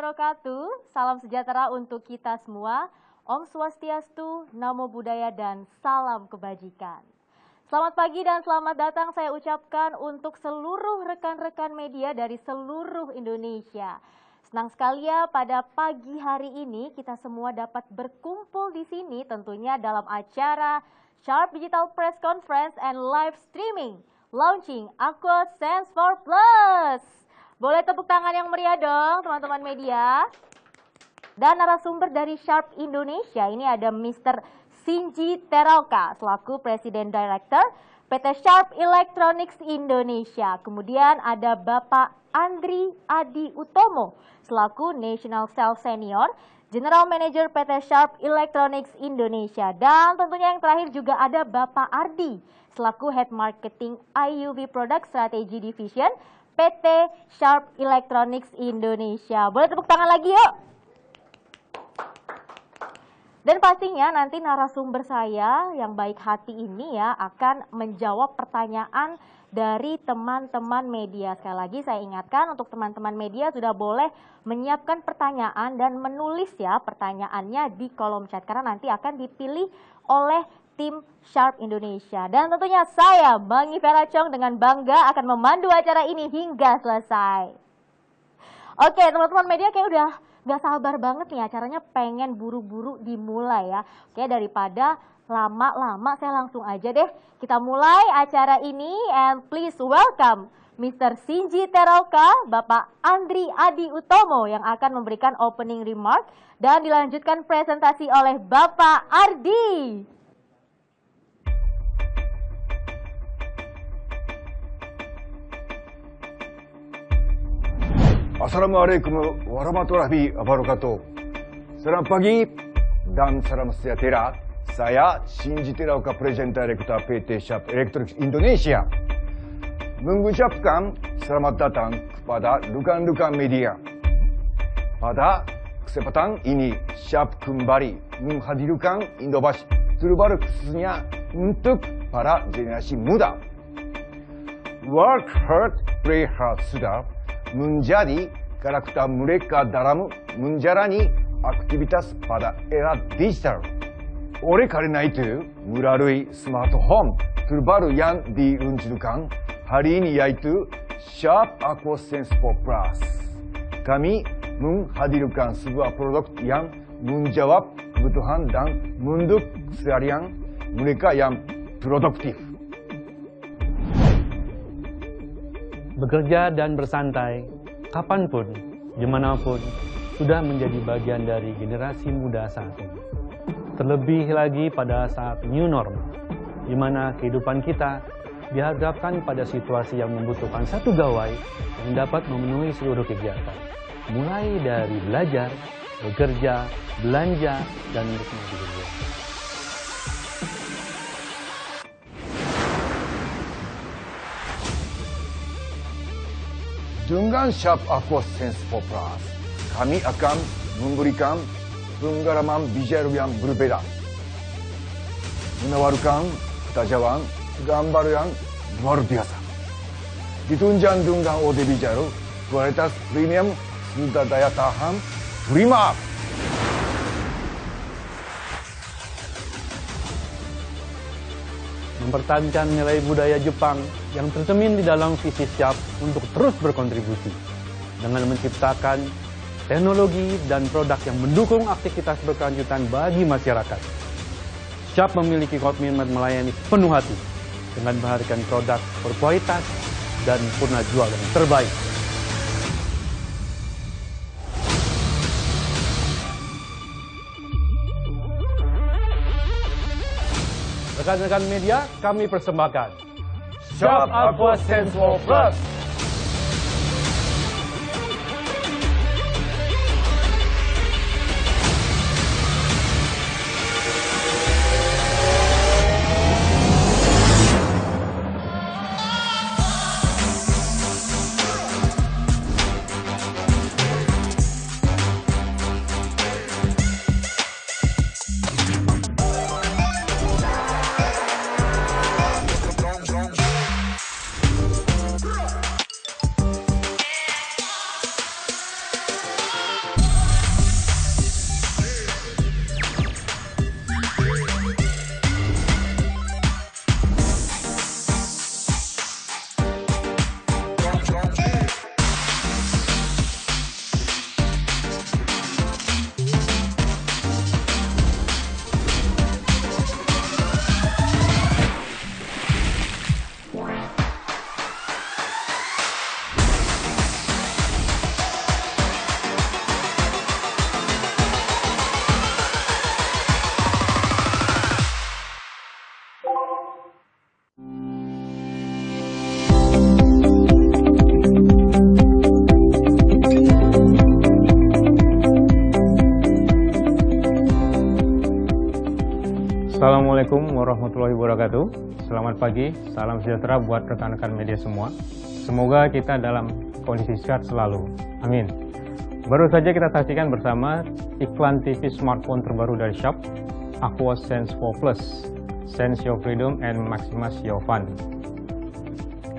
wabarakatuh. Salam sejahtera untuk kita semua. Om Swastiastu, Namo Buddhaya, dan salam kebajikan. Selamat pagi dan selamat datang saya ucapkan untuk seluruh rekan-rekan media dari seluruh Indonesia. Senang sekali ya pada pagi hari ini kita semua dapat berkumpul di sini tentunya dalam acara Sharp Digital Press Conference and Live Streaming Launching Aqua Sense 4 Plus. Boleh tepuk tangan yang meriah dong teman-teman media. Dan narasumber dari Sharp Indonesia ini ada Mr. Shinji Teraoka selaku Presiden Director PT Sharp Electronics Indonesia. Kemudian ada Bapak Andri Adi Utomo selaku National Sales Senior General Manager PT Sharp Electronics Indonesia. Dan tentunya yang terakhir juga ada Bapak Ardi selaku Head Marketing IUV Product Strategy Division PT Sharp Electronics Indonesia. Boleh tepuk tangan lagi yuk. Dan pastinya nanti narasumber saya yang baik hati ini ya akan menjawab pertanyaan dari teman-teman media. Sekali lagi saya ingatkan untuk teman-teman media sudah boleh menyiapkan pertanyaan dan menulis ya pertanyaannya di kolom chat. Karena nanti akan dipilih oleh tim Sharp Indonesia. Dan tentunya saya, Bangi Vera Chong dengan bangga akan memandu acara ini hingga selesai. Oke teman-teman media kayak udah gak sabar banget nih acaranya pengen buru-buru dimulai ya. Oke daripada lama-lama saya langsung aja deh kita mulai acara ini and please welcome Mr. Shinji Teraoka, Bapak Andri Adi Utomo yang akan memberikan opening remark dan dilanjutkan presentasi oleh Bapak Ardi. Assalamualaikum warahmatullahi wabarakatuh. Selamat pagi dan salam sejahtera. Saya Shinji Teraoka, Presiden Director PT Sharp Electronics Indonesia. Mengucapkan selamat datang kepada rekan-rekan media. Pada kesempatan ini, Sharp kembali menghadirkan inovasi terbaru khususnya untuk para generasi muda. Work hard, play hard sudah menjadi karakter mereka dalam menjalani aktivitas pada era digital. Oleh karena itu, melalui smartphone terbaru yang diluncurkan hari ini yaitu Sharp Aqua Sense 4 Plus. Kami menghadirkan sebuah produk yang menjawab kebutuhan dan mendukung keseharian mereka yang produktif. Bekerja dan bersantai, kapanpun, dimanapun, sudah menjadi bagian dari generasi muda saat ini. Terlebih lagi pada saat new normal, di mana kehidupan kita dihadapkan pada situasi yang membutuhkan satu gawai yang dapat memenuhi seluruh kegiatan. Mulai dari belajar, bekerja, belanja, dan menikmati dunia. Dengan Sharp Aqua Sense 4 Plus, kami akan memberikan penggaraman visual yang berbeda. Menawarkan ketajaman gambar yang luar biasa. Ditunjang dengan audio visual, kualitas premium, serta daya tahan prima. Mempertahankan nilai budaya Jepang yang tercermin di dalam visi Sharp untuk terus berkontribusi dengan menciptakan teknologi dan produk yang mendukung aktivitas berkelanjutan bagi masyarakat. Sharp memiliki komitmen melayani penuh hati dengan menghadirkan produk berkualitas dan purna jual yang terbaik. Rekan-rekan media, kami persembahkan Sharp Aqua Sense 4 Plus. Assalamualaikum warahmatullahi wabarakatuh. Selamat pagi, salam sejahtera buat rekan-rekan media semua. Semoga kita dalam kondisi sehat selalu. Amin. Baru saja kita saksikan bersama iklan TV smartphone terbaru dari Sharp, Aquos Sense 4 Plus. Sense your freedom and maximize your fun.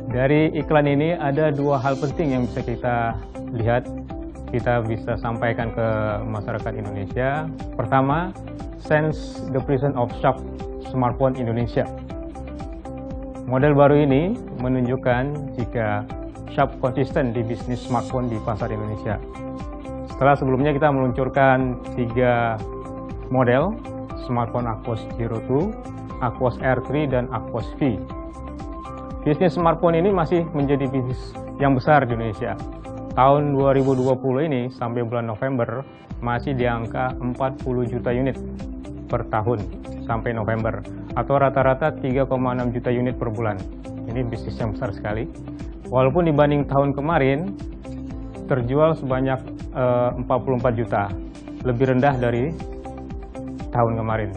Dari iklan ini ada dua hal penting yang bisa kita lihat, kita bisa sampaikan ke masyarakat Indonesia. Pertama, Sense the presence of Sharp Smartphone Indonesia. Model baru ini menunjukkan jika Sharp konsisten di bisnis smartphone di pasar Indonesia. Setelah sebelumnya kita meluncurkan 3 model, smartphone Aquos Hero 2, Aquos R3, dan Aquos V. Bisnis smartphone ini masih menjadi bisnis yang besar di Indonesia. Tahun 2020 ini sampai bulan November masih di angka 40 juta unit per tahun sampai November, atau rata-rata 3,6 juta unit per bulan. Ini bisnis yang besar sekali. Walaupun dibanding tahun kemarin terjual sebanyak 44 juta, lebih rendah dari tahun kemarin.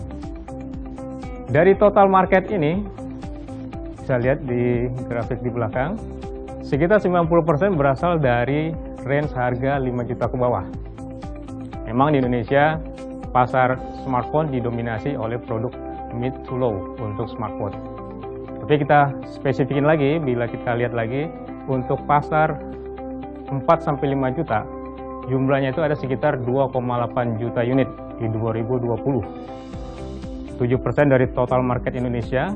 Dari total market ini, bisa lihat di grafik di belakang, sekitar 90% berasal dari range harga 5 juta ke bawah. Memang di Indonesia, pasar smartphone didominasi oleh produk mid to low untuk smartphone. Tapi kita spesifikin lagi, bila kita lihat lagi, untuk pasar 4-5 juta, jumlahnya itu ada sekitar 2,8 juta unit di 2020. 7% dari total market Indonesia,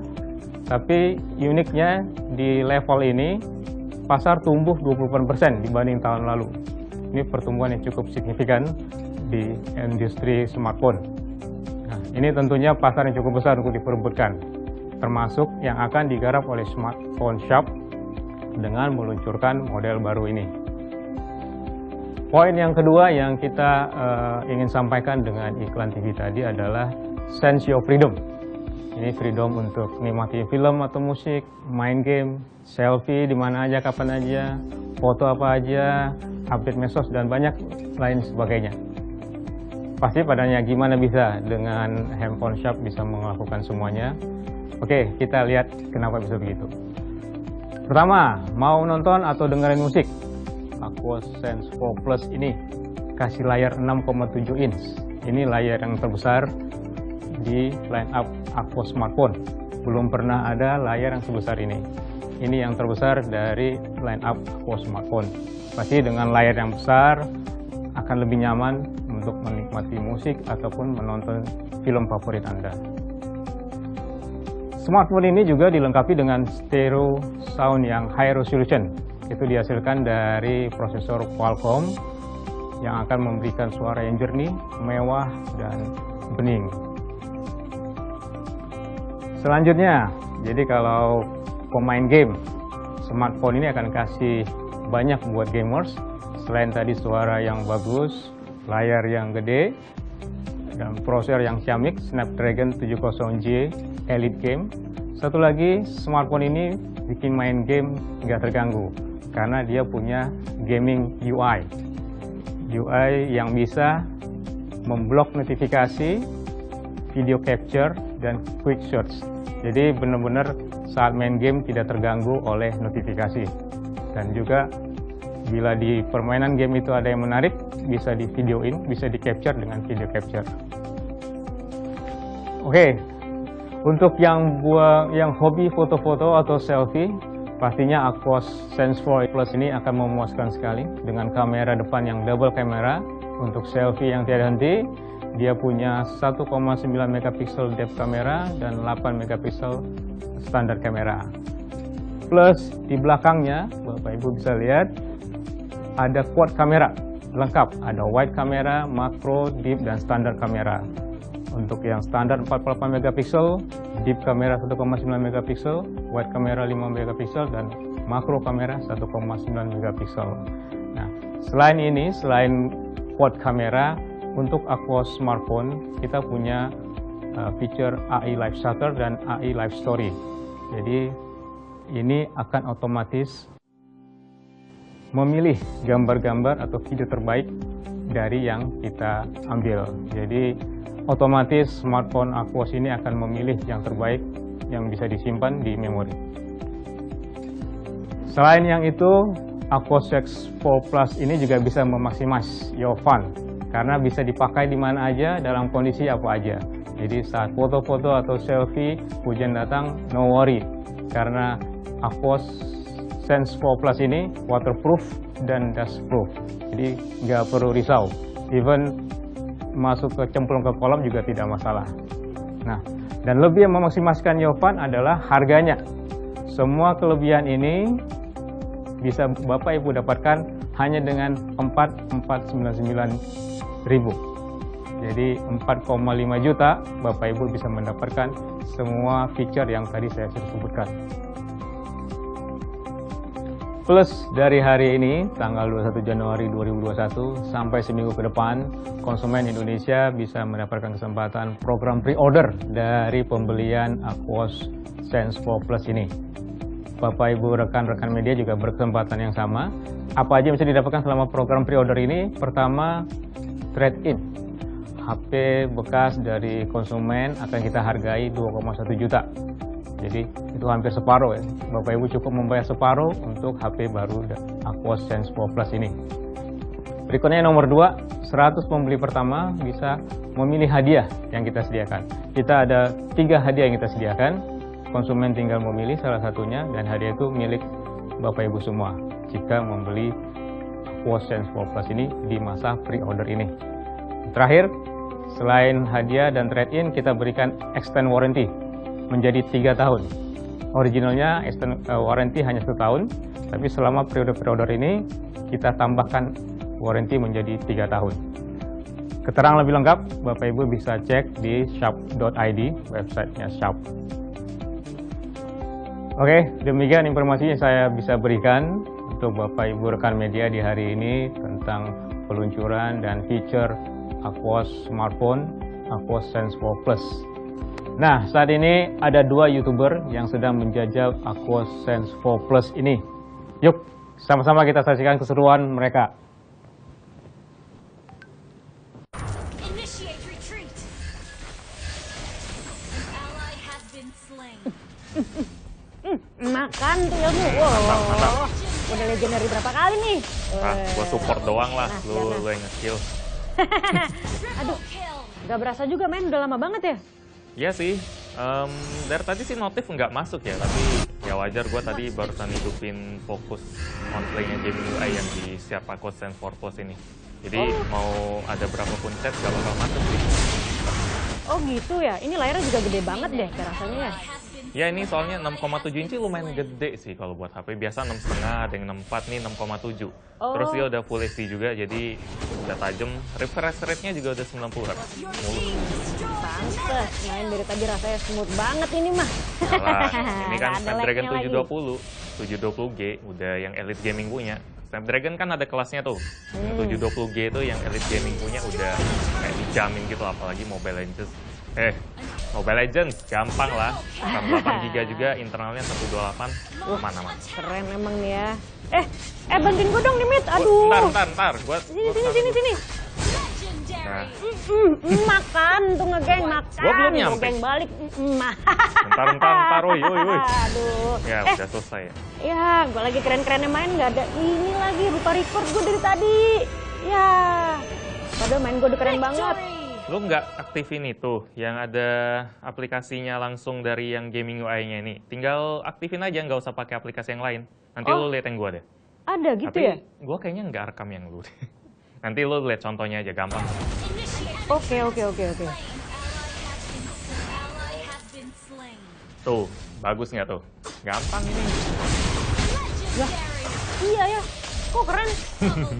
tapi uniknya di level ini pasar tumbuh 20% dibanding tahun lalu. Ini pertumbuhan yang cukup signifikan di industri smartphone. Nah, ini tentunya pasar yang cukup besar untuk diperebutkan, termasuk yang akan digarap oleh smartphone Sharp dengan meluncurkan model baru ini. Poin yang kedua yang kita ingin sampaikan dengan iklan TV tadi adalah Sense your freedom. Ini freedom untuk nikmati film atau musik, main game, selfie di mana aja, kapan aja, foto apa aja, update medsos, dan banyak lain sebagainya. Pasti padanya gimana bisa dengan handphone Sharp bisa melakukan semuanya. Oke, kita lihat kenapa bisa begitu. Pertama, mau nonton atau dengerin musik, Aquos Sense 4 Plus ini kasih layar 6,7 inch. Ini layar yang terbesar di line up Aquos smartphone. Belum pernah ada layar yang sebesar ini. Ini yang terbesar dari line up Aquos smartphone. Pasti dengan layar yang besar akan lebih nyaman untuk menikmati musik ataupun menonton film favorit Anda. Smartphone ini juga dilengkapi dengan stereo sound yang high resolution. Itu dihasilkan dari prosesor Qualcomm yang akan memberikan suara yang jernih, mewah, dan bening. Selanjutnya, jadi kalau pemain game, smartphone ini akan kasih banyak buat gamers. Selain tadi suara yang bagus, layar yang gede, dan prosesor yang ciamik, Snapdragon 70J Elite Game. Satu lagi, smartphone ini bikin main game nggak terganggu, karena dia punya gaming UI. UI yang bisa memblok notifikasi, video capture, dan quick search. Jadi benar-benar saat main game tidak terganggu oleh notifikasi. Dan juga bila di permainan game itu ada yang menarik, bisa di videoin, bisa di capture dengan video capture. Oke, untuk yang hobi foto-foto atau selfie, pastinya Aquos Sense 4 Plus ini akan memuaskan sekali dengan kamera depan yang double kamera untuk selfie yang tiada henti. Dia punya 1,9 megapiksel depth kamera dan 8 megapiksel standar kamera. Plus di belakangnya, Bapak Ibu bisa lihat, ada quad kamera lengkap. Ada wide kamera, makro, deep, dan standar kamera. Untuk yang standar 48 megapiksel, deep kamera 1,9 megapiksel, wide kamera 5 megapiksel, dan makro kamera 1,9 megapiksel. Nah, selain ini, selain quad kamera, untuk Aquos smartphone kita punya feature AI Live Shutter dan AI Live Story. Jadi ini akan otomatis memilih gambar-gambar atau video terbaik dari yang kita ambil. Jadi otomatis smartphone Aquos ini akan memilih yang terbaik yang bisa disimpan di memori. Selain yang itu, Aquos X4 Plus ini juga bisa memaksimasi your fun karena bisa dipakai di mana aja, dalam kondisi apa aja. Jadi saat foto-foto atau selfie, hujan datang, no worry. Karena Aquos Sense 4 Plus ini waterproof dan dustproof. Jadi nggak perlu risau. Even masuk ke cemplung ke kolam juga tidak masalah. Nah, dan lebih memaksimalkan your fun adalah harganya. Semua kelebihan ini bisa Bapak Ibu dapatkan hanya dengan 4.499.000. Jadi 4,5 juta Bapak Ibu bisa mendapatkan semua feature yang tadi saya sebutkan. Plus dari hari ini tanggal 21 Januari 2021 sampai seminggu ke depan, konsumen Indonesia bisa mendapatkan kesempatan program pre-order dari pembelian Aquos Sense 4 Plus ini. Bapak Ibu rekan-rekan media juga berkesempatan yang sama. Apa aja bisa didapatkan selama program pre-order ini? Pertama, trade-in. HP bekas dari konsumen akan kita hargai 2,1 juta. Jadi itu hampir separuh ya. Bapak Ibu cukup membayar separuh untuk HP baru Aquos Sense 4 Plus ini. Berikutnya nomor 2, 100 pembeli pertama bisa memilih hadiah yang kita sediakan. Kita ada 3 hadiah yang kita sediakan. Konsumen tinggal memilih salah satunya dan hadiah itu milik Bapak Ibu semua jika membeli Aquos Sense 4 Plus ini di masa pre-order ini. Terakhir, selain hadiah dan trade-in, kita berikan extend warranty menjadi 3 tahun. Originalnya extend warranty hanya 1 tahun, tapi selama periode pre-order ini kita tambahkan warranty menjadi 3 tahun. Keterangan lebih lengkap Bapak Ibu bisa cek di shop.id, websitenya Shop. Oke, demikian informasi yang saya bisa berikan untuk Bapak Ibu rekan media di hari ini tentang peluncuran dan feature Aquos smartphone Aquos Sense 4 Plus. Nah, saat ini ada 2 YouTuber yang sedang menjajal Aquos Sense 4 Plus ini. Yuk, sama-sama kita saksikan keseruan mereka. Initiate retreat. An ally has been slain. Makan tuh ilmu. Wow. Udah legendary berapa kali nih? Gua support doang lah, Nah, lu yang nge-kill. Aduh, gak berasa juga main, udah lama banget ya? Iya sih, dari tadi sih notif nggak masuk ya, tapi ya wajar gue tadi barusan hidupin fokus on play-nya Gaming UI yang di siap Aquos Sense 4 Plus ini. Jadi mau ada berapapun chat gak bakal masuk sih. Oh gitu ya, ini layarnya juga gede banget deh rasanya ya? Ya ini soalnya 6,7 inci lumayan gede sih kalau buat HP. Biasa 6,5, ada yang 6,4 nih 6,7. Terus dia udah Full HD juga, jadi udah tajam. Refresh rate-nya juga udah 90 Hz. Pantes, main dari tadi rasanya smooth banget ini mah. Yalah, ini kan Nggak ada Snapdragon lag-nya lagi. 720G, udah yang Elite Gaming punya. Snapdragon kan ada kelasnya tuh. Yang 720G itu yang Elite Gaming punya udah kayak dijamin gitu, apalagi Mobile Legends. Mobile Legends gampang lah. RAM 8GB juga, internalnya 128. Aman-aman. Keren emang nih ya. Bantuin gue dong nih, Mit. Aduh. Ntar. Sini. Nah, Makan tuh ngegeng, makan. Gua belum nyampe. Ngegeng balik. Ntar, woi. Aduh. Ya, udah selesai ya. Ya, gue lagi keren-kerennya main, nggak ada ini lagi. Lupa record gue dari tadi. Ya, padahal main gue udah keren banget. Lu nggak aktifin itu, yang ada aplikasinya langsung dari yang Gaming UI-nya ini. Tinggal aktifin aja, nggak usah pakai aplikasi yang lain. Nanti lu lihat yang gua deh. Ada gitu Tapi ya? gua kayaknya nggak rekam yang lu. Nanti lu lihat contohnya aja, gampang. Oke. Tuh, bagus nggak tuh? Gampang ini. Lah, iya ya. Kok keren?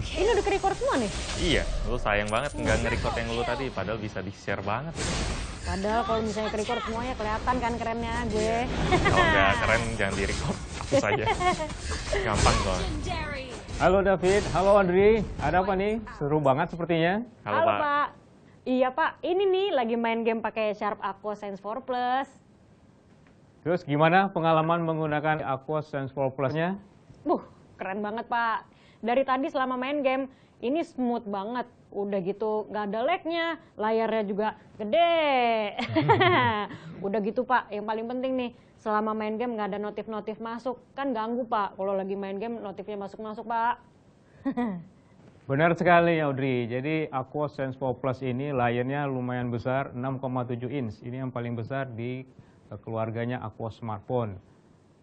Ini udah ke-record semua nih? Iya, lu sayang banget nggak nge-record yang lu tadi, padahal bisa di-share banget. Padahal kalau misalnya ke-record semuanya kelihatan kan kerennya gue. Kalau nggak keren, jangan di-record. Hapus aja. Gampang kok. Halo David, halo Andri. Ada apa nih? Seru banget sepertinya. Halo, Pak. Iya Pak, ini nih lagi main game pakai Sharp Aquos Sense 4 Plus. Terus gimana pengalaman menggunakan Aquos Sense 4 Plus-nya? Keren banget Pak. Dari tadi selama main game, Ini smooth banget. Udah gitu nggak ada lag-nya, layarnya juga gede. Udah gitu Pak, yang paling penting nih, selama main game nggak ada notif-notif masuk. Kan ganggu Pak, kalau lagi main game notifnya masuk-masuk Pak. Benar sekali Audrey, jadi Aquos Sense 4 Plus ini layarnya lumayan besar, 6,7 inch. Ini yang paling besar di keluarganya Aquos smartphone.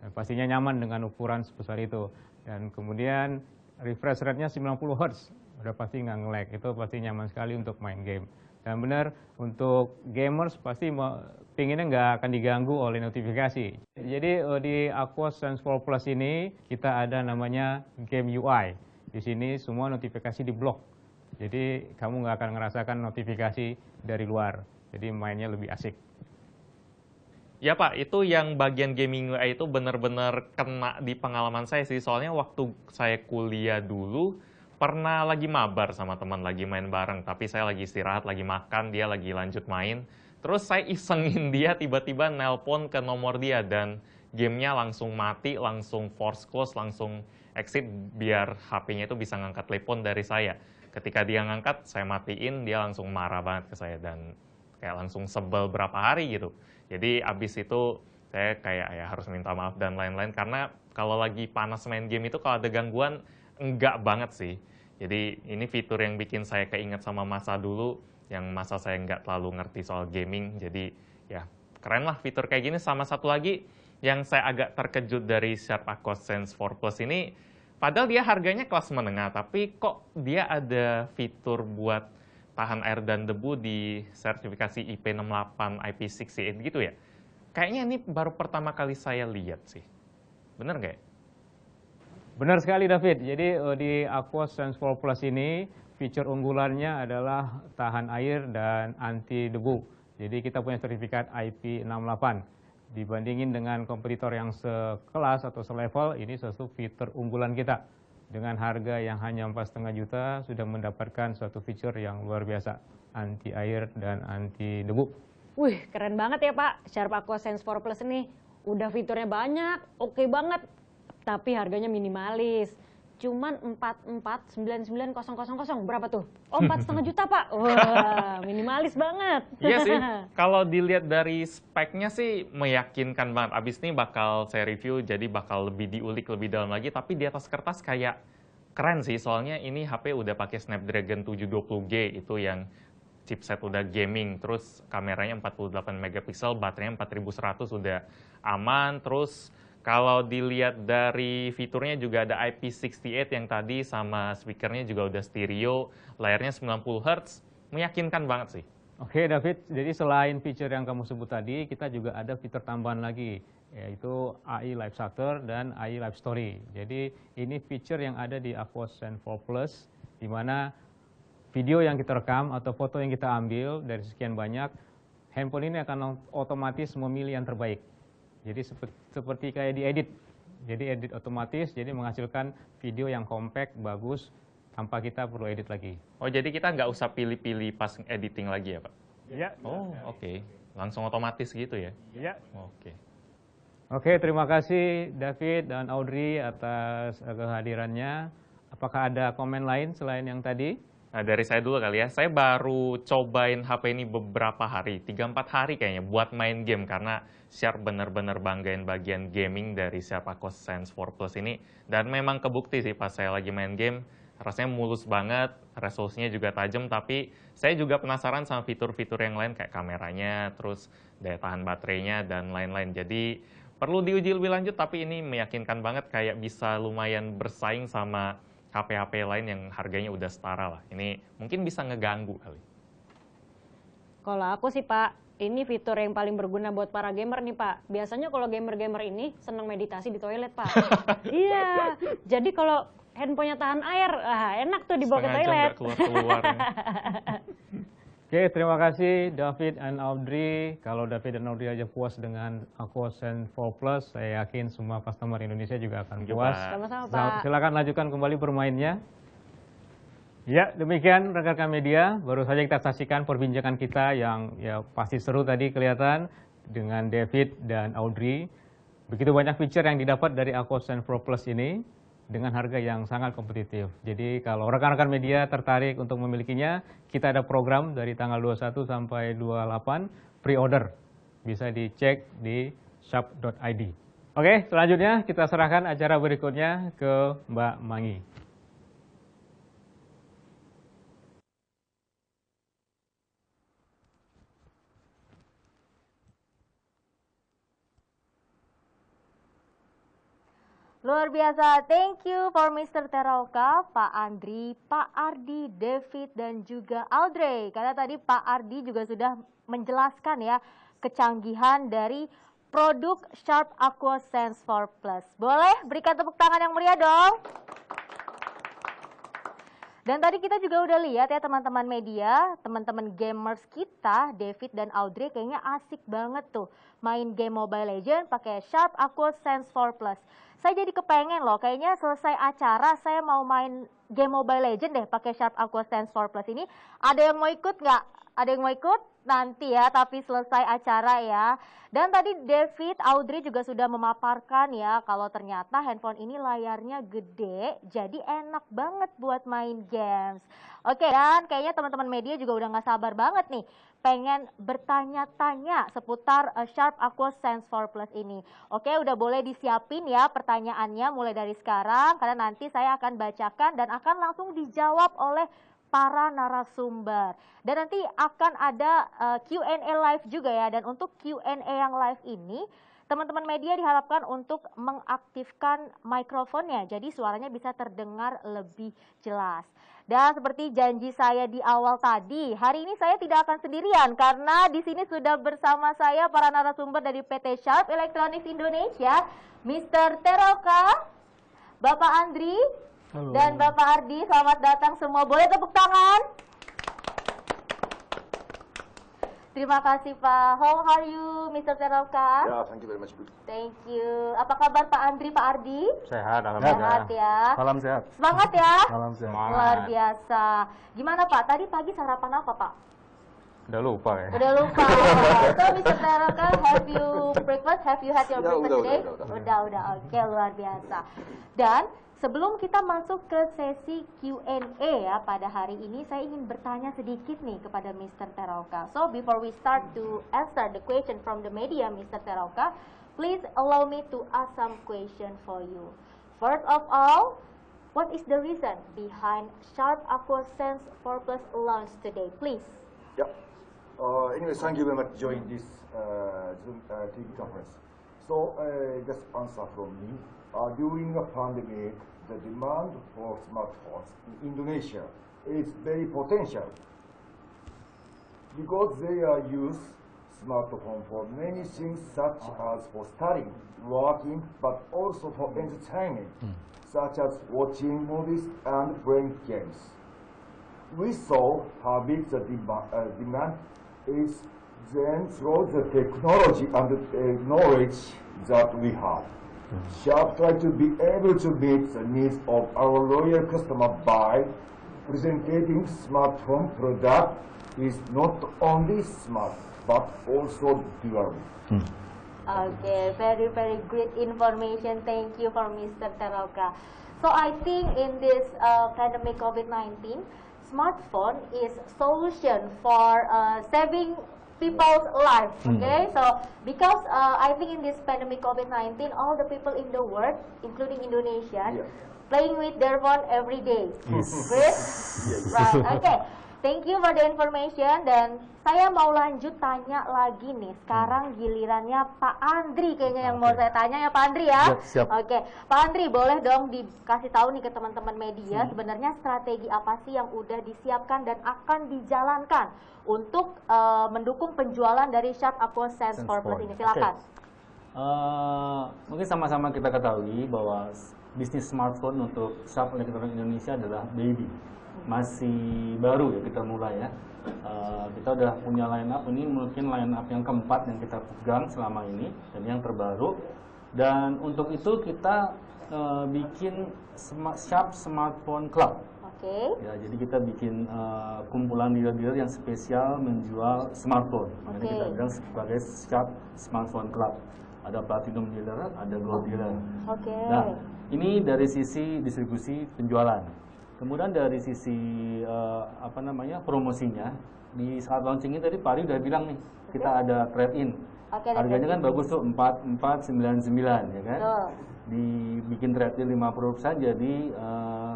Dan pastinya nyaman dengan ukuran sebesar itu. Dan kemudian refresh rate-nya 90 Hz, udah pasti nggak nge-lag, itu pasti nyaman sekali untuk main game. Dan benar, untuk gamers pasti pinginnya nggak akan diganggu oleh notifikasi. Jadi di Aquos Sense 4 Plus ini kita ada namanya Game UI. Di sini semua notifikasi diblok. Jadi kamu nggak akan ngerasakan notifikasi dari luar. Jadi mainnya lebih asik. Ya Pak, itu yang bagian gaming UI itu benar-benar kena di pengalaman saya sih. Soalnya waktu saya kuliah dulu, pernah lagi mabar sama teman lagi main bareng. Tapi saya lagi istirahat, lagi makan, dia lagi lanjut main. Terus saya isengin dia, tiba-tiba nelpon ke nomor dia. Dan gamenya langsung mati, langsung force close, langsung exit biar HP-nya itu bisa ngangkat telepon dari saya. Ketika dia ngangkat, saya matiin, dia langsung marah banget ke saya dan kayak langsung sebel berapa hari gitu. Jadi abis itu saya kayak ya harus minta maaf dan lain-lain karena kalau lagi panas main game itu kalau ada gangguan enggak banget sih. Jadi ini fitur yang bikin saya keinget sama masa dulu yang masa saya nggak terlalu ngerti soal gaming. Jadi ya keren lah fitur kayak gini. Sama satu lagi yang saya agak terkejut dari Sharp Aquos Sense 4 Plus ini, padahal dia harganya kelas menengah, tapi kok dia ada fitur buat tahan air dan debu di sertifikasi IP68, IP68 gitu ya? Kayaknya ini baru pertama kali saya lihat sih. Bener nggak ya? Benar sekali David, jadi di Aquos Sense 4 Plus ini fitur unggulannya adalah tahan air dan anti debu. Jadi kita punya sertifikat IP68. Dibandingin dengan kompetitor yang sekelas atau selevel, ini suatu fitur unggulan kita. Dengan harga yang hanya 4,5 juta, sudah mendapatkan suatu fitur yang luar biasa, anti air dan anti debu. Wih, keren banget ya Pak, Sharp Aquos Sense 4 Plus ini. Udah fiturnya banyak, oke banget, tapi harganya minimalis. Cuman 4499.000, berapa tuh? Oh, 4,5 juta Pak. Wah, minimalis banget. Iya sih, kalau dilihat dari speknya sih meyakinkan banget. Abis ini bakal saya review, jadi bakal lebih diulik lebih dalam lagi. Tapi di atas kertas kayak keren sih, soalnya ini HP udah pakai Snapdragon 720G, itu yang chipset udah gaming. Terus kameranya 48 megapiksel, baterainya 4100 udah aman. Terus kalau dilihat dari fiturnya juga ada IP68 yang tadi sama speakernya juga udah stereo, layarnya 90 Hz, meyakinkan banget sih. Oke David, jadi selain fitur yang kamu sebut tadi, kita juga ada fitur tambahan lagi, yaitu AI Live Shutter dan AI Live Story. Jadi ini fitur yang ada di Aquos Sense 4 Plus, di mana video yang kita rekam atau foto yang kita ambil dari sekian banyak, handphone ini akan otomatis memilih yang terbaik. Jadi seperti kayak diedit, jadi edit otomatis, jadi menghasilkan video yang compact, bagus, tanpa kita perlu edit lagi. Oh, jadi kita nggak usah pilih-pilih pas editing lagi ya, Pak? Iya. Oh, oke. Langsung otomatis gitu ya? Iya. Oke. Oke, terima kasih David dan Audrey atas kehadirannya. Apakah ada komen lain selain yang tadi? Nah, dari saya dulu kali ya. Saya baru cobain HP ini beberapa hari, 3-4 hari kayaknya, buat main game. Karena Sharp bener-bener banggain bagian gaming dari Sharp Aquos Sense 4 Plus ini. Dan memang kebukti sih pas saya lagi main game, rasanya mulus banget, resolusinya juga tajam. Tapi saya juga penasaran sama fitur-fitur yang lain kayak kameranya, terus daya tahan baterainya, dan lain-lain. Jadi perlu diuji lebih lanjut, tapi ini meyakinkan banget kayak bisa lumayan bersaing sama HP-HP lain yang harganya udah setara lah. Ini mungkin bisa ngeganggu kali. Kalau aku sih Pak, ini fitur yang paling berguna buat para gamer nih Pak. Biasanya kalau gamer-gamer ini senang meditasi di toilet Pak. Iya, jadi kalau handphonenya tahan air, enak tuh dibawa ke toilet. Setengah jam nggak keluar-keluar. Oke, terima kasih David dan Audrey. Kalau David dan Audrey aja puas dengan Aquos Sense 4 Plus, saya yakin semua customer Indonesia juga akan puas. Sama-sama Pak. Silakan lanjutkan kembali bermainnya. Ya, demikian rekan-rekan media. Baru saja kita saksikan perbincangan kita yang ya pasti seru tadi kelihatan dengan David dan Audrey. Begitu banyak feature yang didapat dari Aquos Sense 4 Plus ini. dengan harga yang sangat kompetitif. Jadi kalau rekan-rekan media tertarik untuk memilikinya, kita ada program dari tanggal 21 sampai 28 pre-order. Bisa dicek di shop.id. Oke, selanjutnya kita serahkan acara berikutnya ke Mbak Mangi. Luar biasa, thank you for Mr. Terauka, Pak Andri, Pak Ardi, David, dan juga Audrey. Karena tadi Pak Ardi juga sudah menjelaskan ya kecanggihan dari produk Sharp Aqua Sense 4 Plus. Boleh berikan tepuk tangan yang meriah dong. Dan tadi kita juga udah lihat ya teman-teman media, teman-teman gamers kita, David dan Audrey kayaknya asik banget tuh main game Mobile Legends pakai Sharp Aqua Sense 4 Plus. Saya jadi kepengen loh, kayaknya selesai acara saya mau main game Mobile Legends deh pakai Sharp Aqua Sense 4 Plus ini. Ada yang mau ikut nggak? Ada yang mau ikut? Nanti ya, tapi selesai acara ya. Dan tadi David, Audrey juga sudah memaparkan ya kalau ternyata handphone ini layarnya gede, jadi enak banget buat main games. Oke, dan kayaknya teman-teman media juga udah nggak sabar banget nih pengen bertanya-tanya seputar Sharp Aqua Sense 4 Plus ini. Oke, udah boleh disiapin ya pertanyaannya mulai dari sekarang, karena nanti saya akan bacakan dan akan langsung dijawab oleh para narasumber. Dan nanti akan ada Q&A live juga ya. Dan untuk Q&A yang live ini, teman-teman media diharapkan untuk mengaktifkan mikrofonnya. Jadi suaranya bisa terdengar lebih jelas. Dan seperti janji saya di awal tadi, hari ini saya tidak akan sendirian karena di sini sudah bersama saya para narasumber dari PT Sharp Electronics Indonesia, Mr. Terauka, Bapak Andri, halo, dan Bapak Ardi. Selamat datang semua. Boleh tepuk tangan? Terima kasih Pak. How are you, Mr. Terauka? Yeah, thank you very much. Thank you. Apa kabar Pak Andri, Pak Ardi? Sehat, alhamdulillah. Sehat ya. Salam sehat. Semangat ya. Salam sehat. Luar biasa. Gimana Pak? Tadi pagi sarapan apa Pak? Udah lupa ya. Udah lupa. So Mr. Terauka, have you breakfast? Have you had your breakfast today? Udah. Oke, luar biasa. Dan sebelum kita masuk ke sesi Q&A ya pada hari ini, saya ingin bertanya sedikit nih kepada Mr. Terauka. So before we start to answer the question from the media, Mr. Terauka, please allow me to ask some question for you. First of all, what is the reason behind Sharp Aqua Sense 4 Plus launch today, please? Yeah. Anyway, thank you very much for joining this Zoom TV conference. So, just answer from me. During the pandemic, the demand for smartphones in Indonesia is very potential because they are used smartphone for many things such as for studying, working, but also for entertainment, such as watching movies and playing games. We saw how big the demand is then through the technology and the knowledge that we have. Sharp try to be able to meet the needs of our loyal customer by presenting smartphone product is not only smart but also durable. Okay, very great information. Thank you for Mr. Terauka. So I think in this pandemic COVID-19, smartphone is solution for saving people's life. Okay, so because I think in this pandemic COVID-19, all the people in the world, including Indonesia, playing with their phone every day. Great, right? Okay, thank you for the information. Dan saya mau lanjut tanya lagi nih. Sekarang gilirannya Pak Andri kayaknya yang mau saya tanya ya Pak Andri ya. Siap. Oke, Pak Andri boleh dong dikasih tahu nih ke teman-teman media sebenarnya strategi apa sih yang udah disiapkan dan akan dijalankan untuk mendukung penjualan dari Sharp Aqua Sense 4 Plus ini. Silakan. Mungkin sama-sama kita ketahui bahwa bisnis smartphone untuk Sharp Electronics Indonesia adalah baby, masih baru ya kita mulai ya. Kita udah punya line up, ini mungkin line up yang keempat yang kita pegang selama ini dan yang terbaru. Dan untuk itu kita bikin Sharp Smartphone Club. Oke. Ya, jadi kita bikin kumpulan dealer-dealer yang spesial menjual smartphone. Jadi kita bilang sebagai Sharp Smartphone Club. Ada platinum dealer, ada gold dealer. Oke. Nah, Ini dari sisi distribusi penjualan. Kemudian dari sisi promosinya, di saat launching ini tadi Pak Ari udah bilang nih, kita ada trade-in. Harganya kan bagus tuh 4.499 ya kan? Dibikin trade-in 50% jadi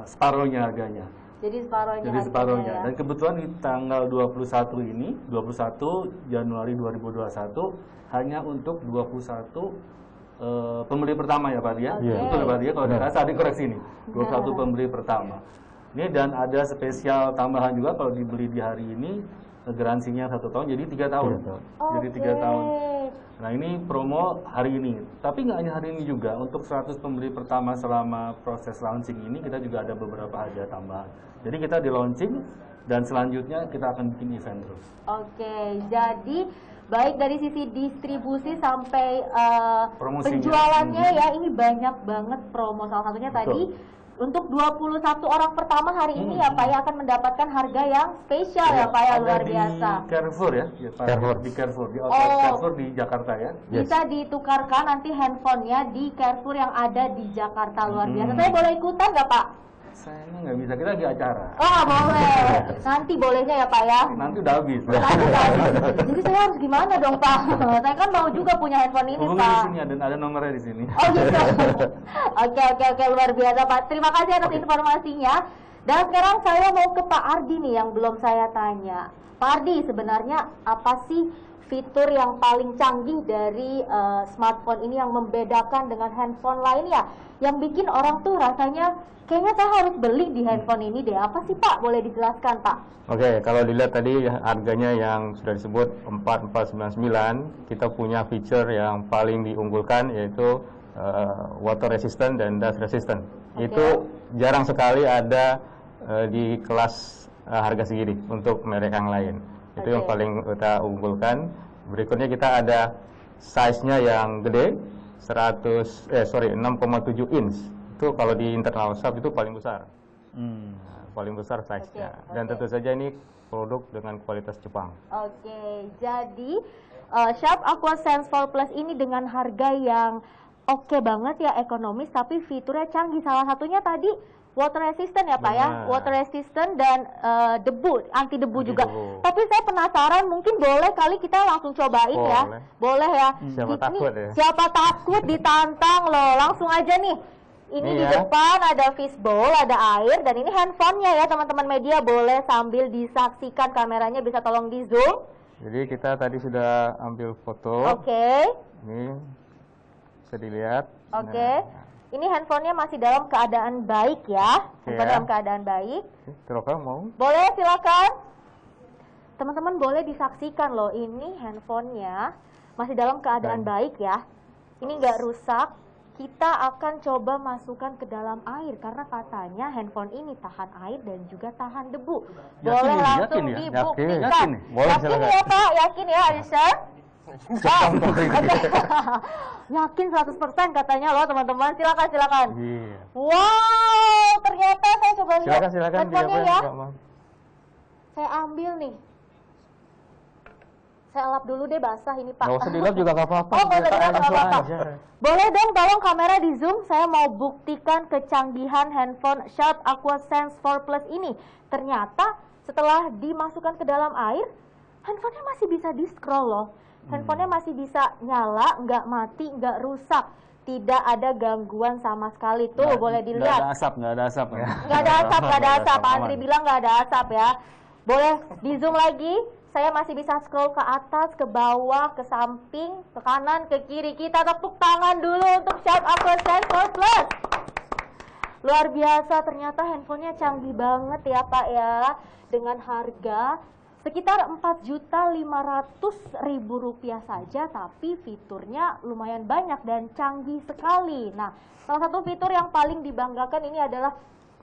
separohnya harganya. Jadi separohnya. Ya. Dan kebetulan di tanggal 21 ini, 21 Januari 2021 hanya untuk 21 pembeli pertama ya Pak Ari ya. Betul ya Pak Ari ya, kalau tidak salah dikoreksi nih. 21 pembeli pertama. Ini dan ada spesial tambahan juga kalau dibeli di hari ini, garansinya 1 tahun jadi 3 tahun. Jadi 3 tahun. Nah ini promo hari ini, tapi nggak hanya hari ini juga, untuk 100 pembeli pertama selama proses launching ini kita juga ada beberapa hadiah tambahan. Jadi kita di launching dan selanjutnya kita akan bikin event terus. Oke, jadi baik dari sisi distribusi sampai penjualannya ya, ini banyak banget promo. Salah satunya tadi untuk 21 orang pertama hari ini ya Pak ya akan mendapatkan harga yang spesial ya Pak ya, luar biasa. Di Carrefour ya, di Carrefour, di outlet Carrefour di Jakarta ya. Bisa ditukarkan nanti handphonenya di Carrefour yang ada di Jakarta, luar biasa. Saya boleh ikutan nggak Pak? Sayangnya nggak bisa, kita lagi acara. Oh boleh, nanti bolehnya ya Pak ya? Nanti udah habis. Jadi saya harus gimana dong Pak? Saya kan mau juga punya handphone ini Pak. Pak. Di sini ada nomornya di sini. Oh gitu. Oke, luar biasa Pak. Terima kasih atas informasinya. Dan sekarang saya mau ke Pak Ardi nih yang belum saya tanya. Pak Ardi, sebenarnya apa sih fitur yang paling canggih dari smartphone ini yang membedakan dengan handphone lainnya? Yang bikin orang tuh rasanya kayaknya saya harus beli di handphone ini deh. Apa sih Pak? Boleh dijelaskan Pak? Oke, kalau dilihat tadi harganya yang sudah disebut 4499, kita punya fitur yang paling diunggulkan yaitu water resistant dan dust resistant. Itu jarang sekali ada di kelas harga segini untuk merek yang lain. Itu yang paling kita unggulkan. Berikutnya kita ada size-nya yang gede, 6,7 inch. Itu kalau di internal shop itu paling besar. Paling besar size-nya. Dan tentu saja ini produk dengan kualitas Jepang. Oke, jadi Sharp Aqua Sense 4 Plus ini dengan harga yang oke banget ya, ekonomis, tapi fiturnya canggih. Salah satunya tadi water resistant ya Pak ya, water resistant dan debu, anti debu juga. Tapi saya penasaran, mungkin boleh kali kita langsung cobain ya. Boleh ya. Siapa takut ditantang loh, langsung aja nih. Ini di depan ada fishbowl, ada air, dan ini handphonenya ya teman-teman media, boleh sambil disaksikan, kameranya bisa tolong di zoom. Jadi kita tadi sudah ambil foto. Ini bisa dilihat. Ini handphonenya masih dalam keadaan baik ya, handphone dalam keadaan baik. mau? Boleh, silakan. Teman-teman boleh disaksikan loh, ini handphonenya masih dalam keadaan baik ya. Ini nggak rusak. Kita akan coba masukkan ke dalam air karena katanya handphone ini tahan air dan juga tahan debu. Boleh langsung dibuktikan. Yakin ya Pak? Yakin ya, Arisa? Yakin 100% katanya loh teman-teman. Silakan. Wow, ternyata saya coba lihat handphonenya ya. Saya ambil nih. Saya lap dulu deh, basah ini Pak. Nggak usah dilap juga nggak apa-apa. Oh, nggak usah dilap nggak apa-apa. Boleh dong, tolong kamera di zoom. Saya mau buktikan kecanggihan handphone Sharp Aqua Sense 4 Plus ini. Ternyata setelah dimasukkan ke dalam air, handphonenya masih bisa di-scroll loh. Handphonenya masih bisa nyala, nggak mati, nggak rusak. Tidak ada gangguan sama sekali. Tuh, boleh dilihat. Nggak ada asap. Nggak ada asap. Pak Andri bilang nggak ada asap ya. Boleh di zoom lagi. Saya masih bisa scroll ke atas, ke bawah, ke samping, ke kanan, ke kiri. Kita tepuk tangan dulu untuk Sharp Aqua Sense 4 Plus. Luar biasa, ternyata handphonenya canggih banget ya Pak ya. Dengan harga sekitar Rp4.500.000 saja, tapi fiturnya lumayan banyak dan canggih sekali. Nah, salah satu fitur yang paling dibanggakan ini adalah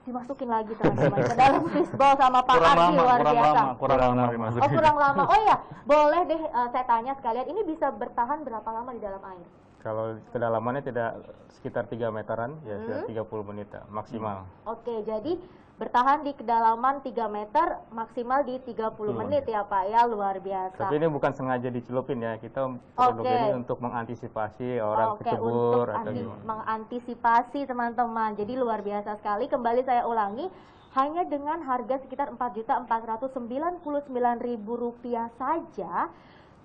dimasukin lagi teman-teman ke dalam fishbowl sama Pak Ardi, luar biasa. Kurang lama. Oh kurang lama. Oh ya, boleh deh saya tanya sekalian, ini bisa bertahan berapa lama di dalam air? Kalau kedalamannya tidak sekitar 3 meteran, ya sudah 30 menit maksimal. Oke, jadi bertahan di kedalaman 3 meter maksimal di 30 menit ya Pak ya, luar biasa. Tapi ini bukan sengaja dicelupin ya, kita produk ini untuk mengantisipasi orang kecebur atau gimana. Mengantisipasi teman-teman, jadi luar biasa sekali. Kembali saya ulangi, hanya dengan harga sekitar Rp4.499.000 saja,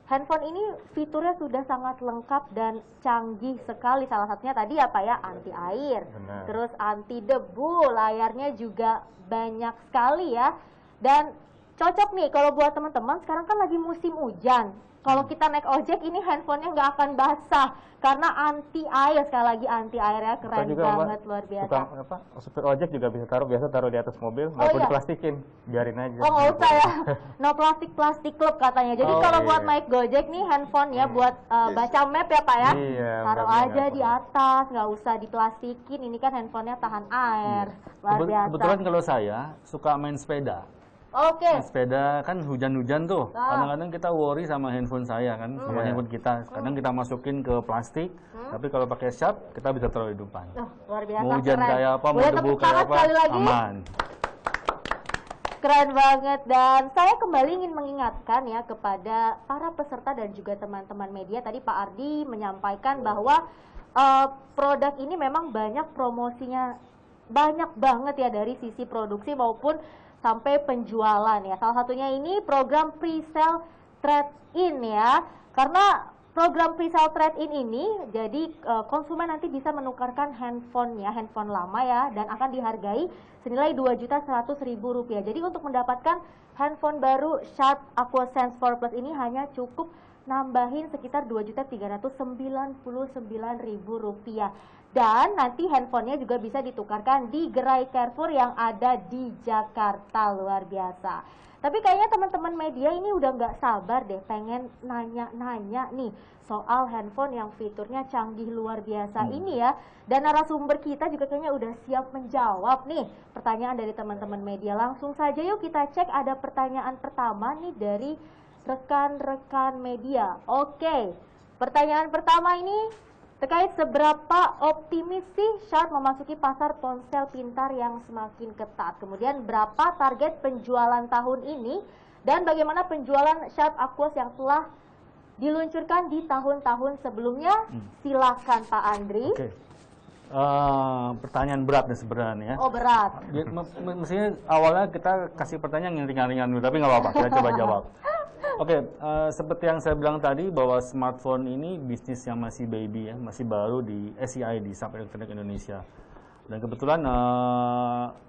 handphone ini fiturnya sudah sangat lengkap dan canggih sekali. Salah satunya tadi apa ya, anti air, terus anti debu, layarnya juga banyak sekali ya. Dan cocok nih kalau buat teman-teman, sekarang kan lagi musim hujan. Kalau kita naik ojek ini handphonenya nggak akan basah karena anti air. Sekali lagi anti airnya keren banget, luar biasa. Supir ojek juga bisa taruh di atas mobil, nggak perlu diplastikin, biarin aja. Oh nggak usah ya, no plastik club katanya. Jadi kalau buat naik Gojek nih handphone ya buat baca map ya Pak ya, taruh aja di atas, nggak usah diplastikin. Ini kan handphonenya tahan air, luar biasa. Kebetulan kalau saya suka main sepeda. Sepeda kan hujan-hujan tuh. Kadang-kadang kita worry sama handphone saya kan, sama handphone kita. Kadang kita masukin ke plastik, tapi kalau pakai Sharp kita bisa taruh di depan. Luar biasa. Mau hujan kayak apa, mau debu kayak apa, aman. Keren banget. Dan saya kembali ingin mengingatkan ya kepada para peserta dan juga teman-teman media. Tadi Pak Ardi menyampaikan bahwa produk ini memang banyak promosinya, banyak banget ya dari sisi produksi maupun sampai penjualan ya. Salah satunya ini program pre-sale trade-in ya. Karena program pre-sale trade-in ini jadi konsumen nanti bisa menukarkan handphonenya, handphone lama ya, dan akan dihargai senilai Rp2.100.000. Jadi untuk mendapatkan handphone baru Sharp AquaSense 4 Plus ini hanya cukup nambahin sekitar Rp2.399.000. Dan nanti handphonenya juga bisa ditukarkan di gerai Carrefour yang ada di Jakarta, luar biasa. Tapi kayaknya teman-teman media ini udah nggak sabar deh pengen nanya-nanya nih soal handphone yang fiturnya canggih luar biasa ini ya. Dan narasumber kita juga kayaknya udah siap menjawab nih pertanyaan dari teman-teman media. Langsung saja yuk kita cek, ada pertanyaan pertama nih dari rekan-rekan media. Oke, pertanyaan pertama ini terkait seberapa optimis sih Sharp memasuki pasar ponsel pintar yang semakin ketat. Kemudian berapa target penjualan tahun ini dan bagaimana penjualan Sharp Aquos yang telah diluncurkan di tahun-tahun sebelumnya. Silakan Pak Andri. Pertanyaan berat nih sebenarnya. Oh berat. Mestinya awalnya kita kasih pertanyaan yang ringan-ringan dulu, tapi nggak apa-apa, kita coba jawab. Seperti yang saya bilang tadi bahwa smartphone ini bisnis yang masih baby ya, masih baru di SEI, di Sharp Electronics Indonesia. Dan kebetulan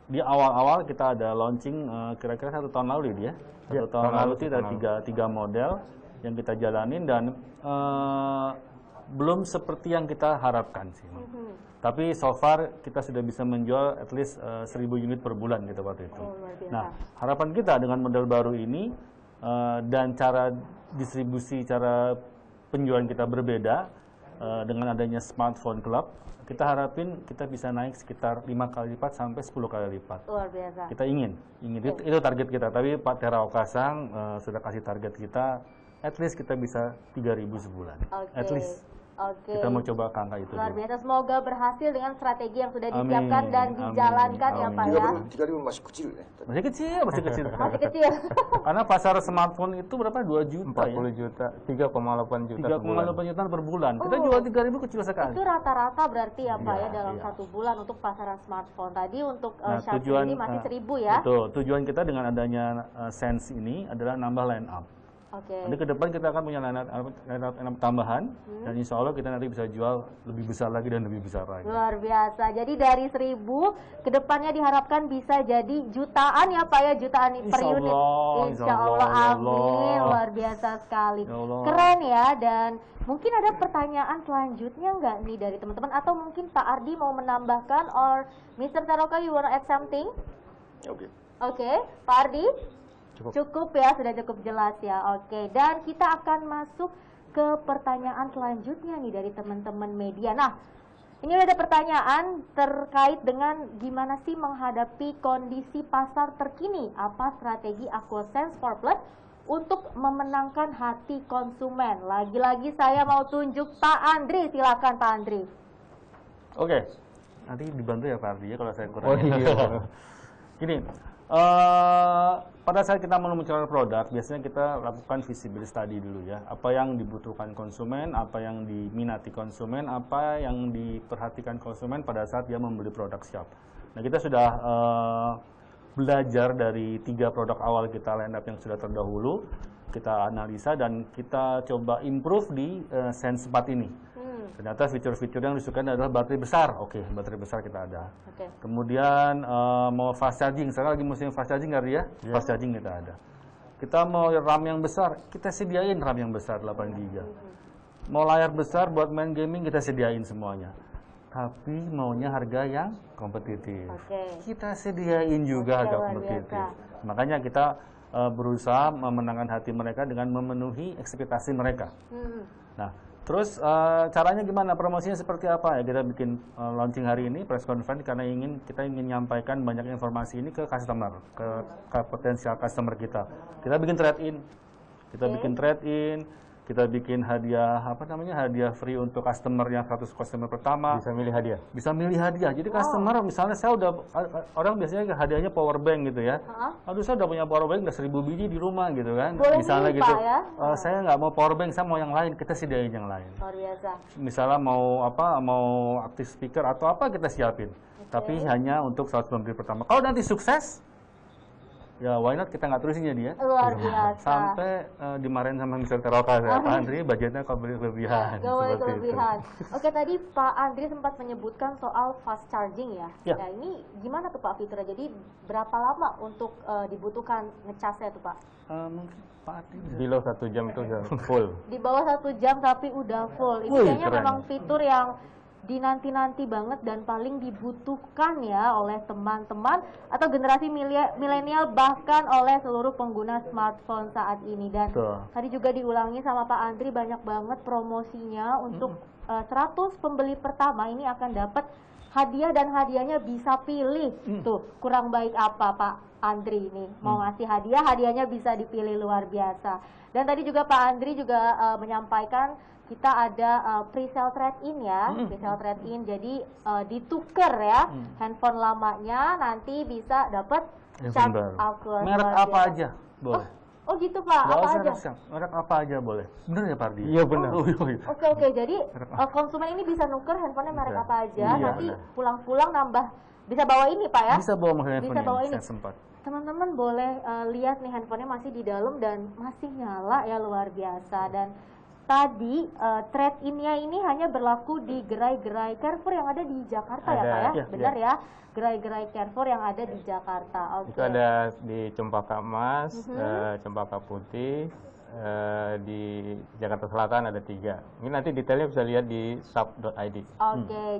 di awal-awal kita ada launching kira-kira 1 tahun lalu ya. 1 tahun lalu itu ada tiga model yang kita jalanin dan belum seperti yang kita harapkan sih. Tapi so far kita sudah bisa menjual at least 1.000 unit per bulan gitu waktu itu. Nah, harapan kita dengan model baru ini dan cara distribusi, cara penjualan kita berbeda dengan adanya smartphone club, kita harapin kita bisa naik sekitar 5 kali lipat sampai 10 kali lipat. Luar biasa. Kita ingin itu target kita. Tapi Pak Tera Okasang sudah kasih target kita, at least kita bisa 3.000 sebulan. At least. Kita mau coba ke angka itu. Luar biasa, semoga berhasil dengan strategi yang sudah disiapkan dan dijalankan ya Pak ya. 3.000 masih kecil ya. Masih kecil. Masih kecil. Karena pasar smartphone itu berapa? 2 juta 40 juta, 3,8 juta 3,8 juta per bulan. Kita jual 3.000 kecil sekali. Itu rata-rata berarti ya Pak ya dalam 1 bulan untuk pasaran smartphone. Tadi untuk Sharp ini masih 1.000 ya. Betul, tujuan kita dengan adanya Sense ini adalah nambah line up. Nanti ke depan kita akan punya line up tambahan dan insya Allah kita nanti bisa jual lebih besar lagi dan lebih besar lagi. Luar biasa. Jadi dari 1.000 ke depannya diharapkan bisa jadi jutaan ya Pak ya, jutaan per unit. Insya Allah, amin. Luar biasa sekali. Keren ya. Dan mungkin ada pertanyaan selanjutnya nggak nih dari teman-teman, atau mungkin Pak Ardi mau menambahkan, or Mr. Taroka you want to add something? Oke, Pak Ardi? Cukup ya, sudah cukup jelas ya. Oke, dan kita akan masuk ke pertanyaan selanjutnya nih dari teman-teman media. Nah, ini ada pertanyaan terkait dengan gimana sih menghadapi kondisi pasar terkini. Apa strategi AquaSense 4 Plus untuk memenangkan hati konsumen? Lagi-lagi saya mau tunjuk Pak Andri, silakan Pak Andri. Oke, nanti dibantu ya Pak Ardi ya kalau saya kurang. Oh iya. Gini, pada saat kita meluncurkan produk, biasanya kita lakukan visibility study dulu ya. Apa yang dibutuhkan konsumen, apa yang diminati konsumen, apa yang diperhatikan konsumen pada saat dia membeli produk Sharp. Nah, kita sudah belajar dari 3 produk awal kita line up yang sudah terdahulu, kita analisa dan kita coba improve di Sense 4 ini. Ternyata fitur-fitur yang disukai adalah baterai besar. Oke, baterai besar kita ada. Kemudian mau fast charging, sekarang lagi musim fast charging nggak ya? Fast charging kita ada. Kita mau RAM yang besar, kita sediain RAM yang besar 8 GB. Mau layar besar buat main gaming, kita sediain semuanya. Tapi maunya harga yang kompetitif. Kita sediain juga harga kompetitif. Makanya kita berusaha memenangkan hati mereka dengan memenuhi ekspektasi mereka. Nah, terus caranya gimana? Promosinya seperti apa ya? Kita bikin launching hari ini press conference karena kita ingin menyampaikan banyak informasi ini ke customer, ke potensial customer kita. Kita bikin trade-in, kita bikin hadiah hadiah free untuk customer yang 100 customer pertama. Bisa milih hadiah. Jadi customer misalnya orang biasanya hadiahnya power bank gitu ya. Aduh, saya udah punya power bank udah 1000 biji di rumah gitu kan. Misalnya gitu. Saya nggak mau power bank, saya mau yang lain, kita sediain yang lain. Luar biasa. Misalnya mau aktif speaker atau apa kita siapin. Tapi hanya untuk 100 pembeli pertama. Kalau nanti sukses, ya why not kita nggak terusin ya dia. Luar biasa. Sampai dimarahin sama Mr. Teroka, Pak Andri budgetnya kau beli kelebihan. Gak boleh kelebihan. Oke, tadi Pak Andri sempat menyebutkan soal fast charging ya. Nah, ini gimana tuh Pak fiturnya? Jadi berapa lama untuk dibutuhkan ngecasnya tuh Pak? Mungkin Pak Andri Di bawah 1 jam itu udah full. Di bawah 1 jam tapi udah full. Ini kayaknya memang fitur yang dinanti-nanti banget dan paling dibutuhkan ya oleh teman-teman atau generasi milenial bahkan oleh seluruh pengguna smartphone saat ini. Dan tadi juga diulangi sama Pak Andri, banyak banget promosinya untuk 100 pembeli pertama ini akan dapat hadiah dan hadiahnya bisa pilih. Tuh, kurang baik apa Pak Andri ini mau ngasih hadiah, hadiahnya bisa dipilih, luar biasa. Dan tadi juga Pak Andri juga menyampaikan kita ada pre-sale trade-in ya, pre-sale trade-in, jadi ditukar ya, handphone lamanya nanti bisa dapat Sharp Aquos. Merek apa aja boleh. Oh gitu Pak, apa aja? Merek apa aja boleh. Bener ya Pak Ardi? Iya benar. Oke, jadi konsumen ini bisa nuker handphonenya merek apa aja, nanti pulang-pulang nambah, bisa bawa ini Pak ya? Bisa bawa handphone ini. Teman-teman boleh lihat nih handphonenya masih di dalam dan masih nyala ya, luar biasa. Dan tadi trade-in-nya ini hanya berlaku di gerai-gerai Carrefour yang ada di Jakarta ya Pak ya? Benar ya? Gerai-gerai Carrefour yang ada di Jakarta. Itu ada di Cempaka Emas, Cempaka Putih, di Jakarta Selatan ada 3. Ini nanti detailnya bisa lihat di shop.id.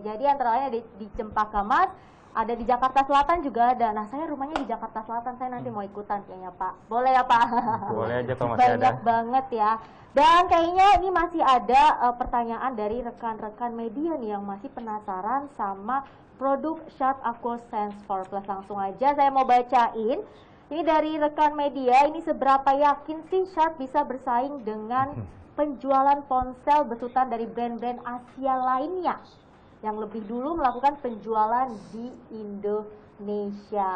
Jadi antara lain di Cempaka Emas, ada di Jakarta Selatan juga ada. Nah, saya rumahnya di Jakarta Selatan, saya nanti mau ikutan kayaknya Pak. Boleh ya Pak? Boleh aja kalau masih ada. Banyak banget ya. Dan kayaknya ini masih ada pertanyaan dari rekan-rekan media nih yang masih penasaran sama produk Sharp Aquos Sense 4 Plus. Langsung aja saya mau bacain. Ini dari rekan media, ini seberapa yakin sih Sharp bisa bersaing dengan penjualan ponsel besutan dari brand-brand Asia lainnya yang lebih dulu melakukan penjualan di Indonesia.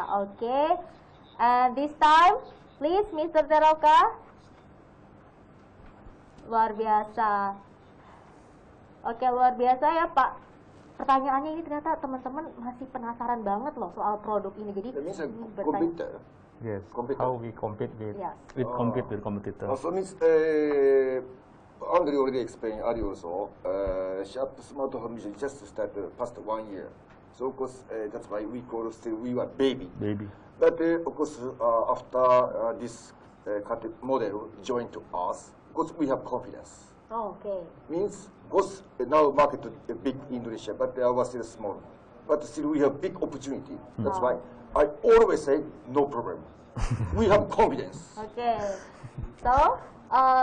And this time, please Mr. Teroka. Luar biasa. Luar biasa ya Pak. Pertanyaannya ini ternyata teman-teman masih penasaran banget loh soal produk ini. Jadi competitor. Yes. How we compete with competitor. So means Andrew already explained earlier also. Sharp smartphone is just started past 1 year. So of course that's why we were baby. But of course after this model joined to us, because we have confidence. Means because now market is big in Indonesia, but I was still small. But still we have big opportunity. That's why I always say no problem. We have confidence. So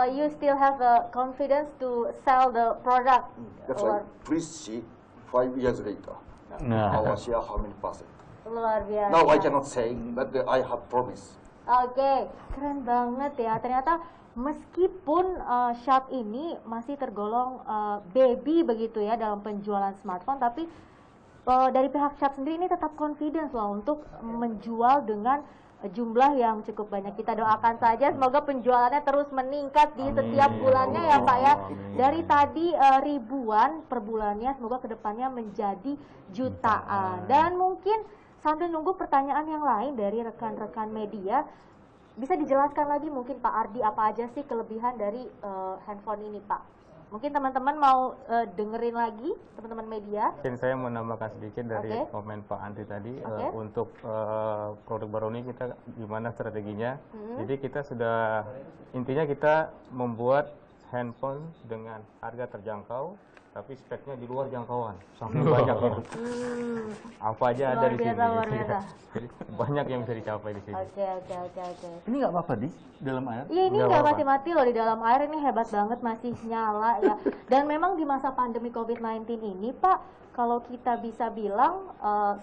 you still have the confidence to sell the product. That's why please see 5 years later. Our share how many percent? Luar biasa. Now I cannot say, but I have promise. Oke, keren banget ya. Ternyata meskipun Sharp ini masih tergolong baby begitu ya dalam penjualan smartphone, tapi dari pihak Sharp sendiri ini tetap confidence loh untuk menjual dengan jumlah yang cukup banyak. Kita doakan saja semoga penjualannya terus meningkat di setiap bulannya ya Pak ya. Dari tadi ribuan per bulannya, semoga kedepannya menjadi jutaan. Dan mungkin sambil nunggu pertanyaan yang lain dari rekan-rekan media, bisa dijelaskan lagi mungkin Pak Ardi apa aja sih kelebihan dari handphone ini Pak? Mungkin teman-teman mau dengerin lagi, teman-teman media. Mungkin saya mau nambahkan sedikit dari komen Pak Andri tadi. Untuk produk baru ini kita gimana strateginya. Jadi kita sudah, intinya kita membuat handphone dengan harga terjangkau, tapi speknya di luar jangkauan, sampai banyak itu. Apa aja ada di sini. Luar biasa. Jadi banyak yang bisa dicapai di sini. Oke. Ini nggak apa-apa di dalam air? Iya, ini nggak mati-mati loh di dalam air, ini hebat banget, masih nyala ya. Dan memang di masa pandemi COVID-19 ini Pak, kalau kita bisa bilang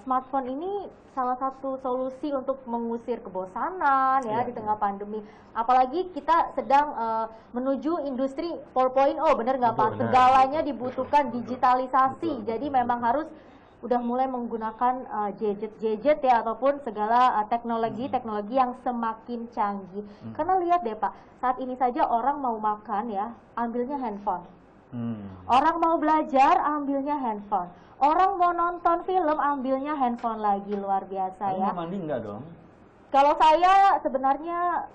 smartphone ini salah satu solusi untuk mengusir kebosanan ya di tengah pandemi. Apalagi kita sedang menuju industri 4.0, bener nggak Pak? Segalanya dibutuhkan digitalisasi, jadi memang harus udah mulai menggunakan gadget ya ataupun segala teknologi yang semakin canggih. Karena lihat deh Pak, saat ini saja orang mau makan ya, ambilnya handphone. Orang mau belajar, ambilnya handphone. Orang mau nonton film, ambilnya handphone lagi, luar biasa ya. Mandi enggak dong? Kalau saya sebenarnya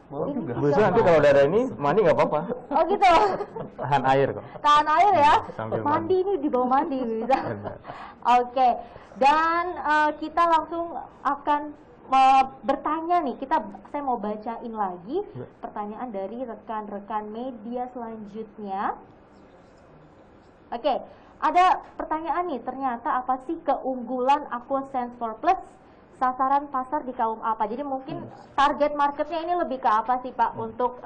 Bisa nanti kalau udah ada ini mandi nggak apa-apa. Oh gitu. Tahan air kok. Tahan air ya. Sambil Mandi ini di bawah mandi bisa. Oke. Dan kita langsung akan bertanya nih. Saya mau bacain lagi pertanyaan dari rekan-rekan media selanjutnya. Oke. Ada pertanyaan nih, ternyata apa sih keunggulan Aquasense 4 Plus? Sasaran pasar di kaum apa? Jadi mungkin target marketnya ini lebih ke apa sih Pak untuk